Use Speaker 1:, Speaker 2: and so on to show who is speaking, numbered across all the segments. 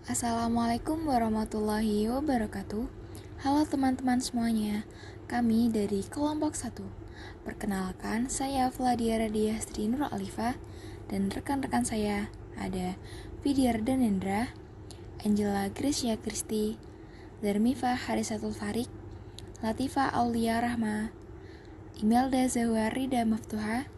Speaker 1: Assalamualaikum warahmatullahi wabarakatuh. Halo teman-teman semuanya, kami dari kelompok 1. Perkenalkan, saya Vladia Radiastri Nur Alifah dan rekan-rekan saya ada Vidyar Danendra, Angela Gracia Kristi, Darmifa Harisatul Farik, Latifa Aulia Rahma, Imelda Zahwa Rida Maftuha,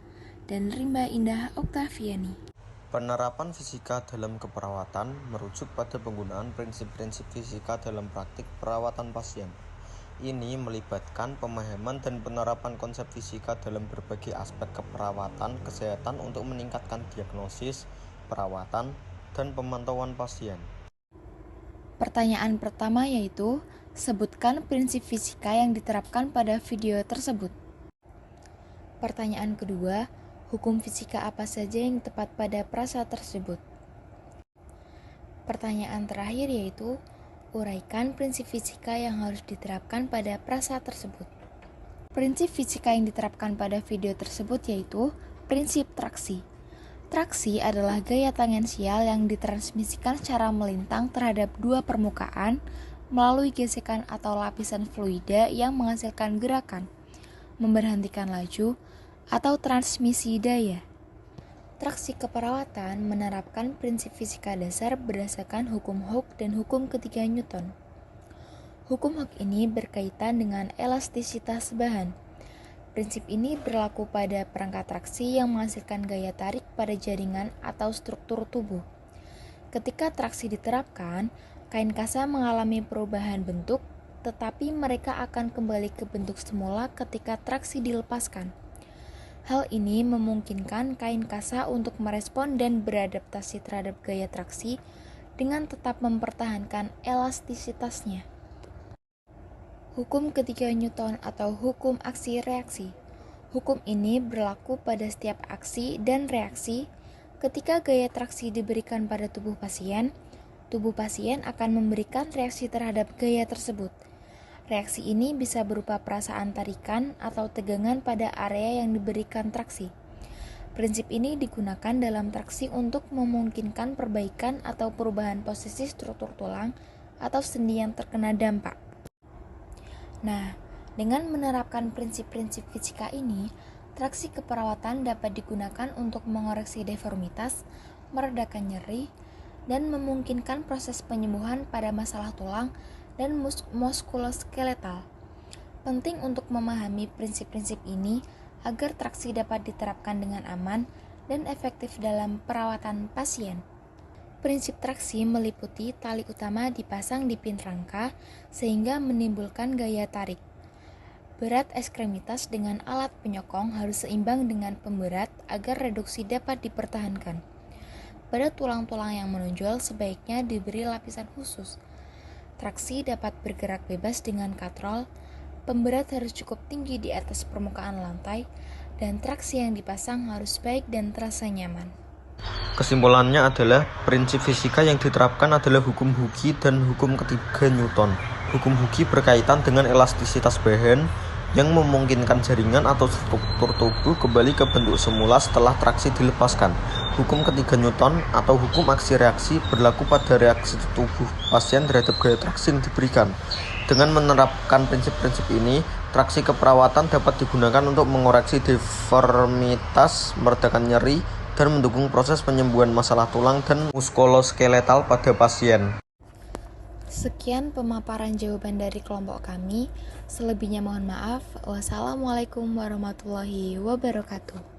Speaker 1: dan Rimba Indah Oktaviani.
Speaker 2: Penerapan fisika dalam keperawatan merujuk pada penggunaan prinsip-prinsip fisika dalam praktik perawatan pasien. Ini melibatkan pemahaman dan penerapan konsep fisika dalam berbagai aspek keperawatan kesehatan untuk meningkatkan diagnosis, perawatan, dan pemantauan pasien.
Speaker 1: Pertanyaan pertama yaitu, sebutkan prinsip fisika yang diterapkan pada video tersebut. Pertanyaan kedua, hukum fisika apa saja yang tepat pada frasa tersebut? Pertanyaan terakhir yaitu, uraikan prinsip fisika yang harus diterapkan pada frasa tersebut. Prinsip fisika yang diterapkan pada video tersebut yaitu prinsip traksi. Traksi adalah gaya tangensial yang ditransmisikan secara melintang terhadap dua permukaan melalui gesekan atau lapisan fluida yang menghasilkan gerakan, memberhentikan laju, atau transmisi daya. Traksi keperawatan menerapkan prinsip fisika dasar berdasarkan hukum Hooke dan hukum ketiga Newton. Hukum Hooke ini berkaitan dengan elastisitas bahan. Prinsip ini berlaku pada perangkat traksi yang menghasilkan gaya tarik pada jaringan atau struktur tubuh. Ketika traksi diterapkan, kain kasa mengalami perubahan bentuk, tetapi mereka akan kembali ke bentuk semula ketika traksi dilepaskan. Hal ini memungkinkan kain kasa untuk merespon dan beradaptasi terhadap gaya traksi dengan tetap mempertahankan elastisitasnya. Hukum ketiga Newton atau hukum aksi-reaksi. Hukum ini berlaku pada setiap aksi dan reaksi. Ketika gaya traksi diberikan pada tubuh pasien akan memberikan reaksi terhadap gaya tersebut. Reaksi ini bisa berupa perasaan tarikan atau tegangan pada area yang diberikan traksi. Prinsip ini digunakan dalam traksi untuk memungkinkan perbaikan atau perubahan posisi struktur tulang atau sendi yang terkena dampak. Nah, dengan menerapkan prinsip-prinsip fisika ini, traksi keperawatan dapat digunakan untuk mengoreksi deformitas, meredakan nyeri, dan memungkinkan proses penyembuhan pada masalah tulang dan muskuloskeletal. Penting untuk memahami prinsip-prinsip ini agar traksi dapat diterapkan dengan aman dan efektif dalam perawatan pasien. Prinsip traksi meliputi tali utama dipasang di pin rangka sehingga menimbulkan gaya tarik. Berat ekstremitas dengan alat penyokong harus seimbang dengan pemberat agar reduksi dapat dipertahankan. Pada tulang-tulang yang menonjol sebaiknya diberi lapisan khusus. Traksi dapat bergerak bebas dengan katrol, pemberat harus cukup tinggi di atas permukaan lantai, dan traksi yang dipasang harus baik dan terasa nyaman.
Speaker 2: Kesimpulannya adalah prinsip fisika yang diterapkan adalah hukum Hooke dan hukum ketiga Newton. Hukum Hooke berkaitan dengan elastisitas bahan yang memungkinkan jaringan atau struktur tubuh kembali ke bentuk semula setelah traksi dilepaskan. Hukum ketiga Newton atau hukum aksi-reaksi berlaku pada reaksi tubuh pasien terhadap gaya traksi yang diberikan. Dengan menerapkan prinsip-prinsip ini, traksi keperawatan dapat digunakan untuk mengoreksi deformitas, meredakan nyeri, dan mendukung proses penyembuhan masalah tulang dan muskuloskeletal pada pasien.
Speaker 1: Sekian pemaparan jawaban dari kelompok kami. Selebihnya mohon maaf. Wassalamualaikum warahmatullahi wabarakatuh.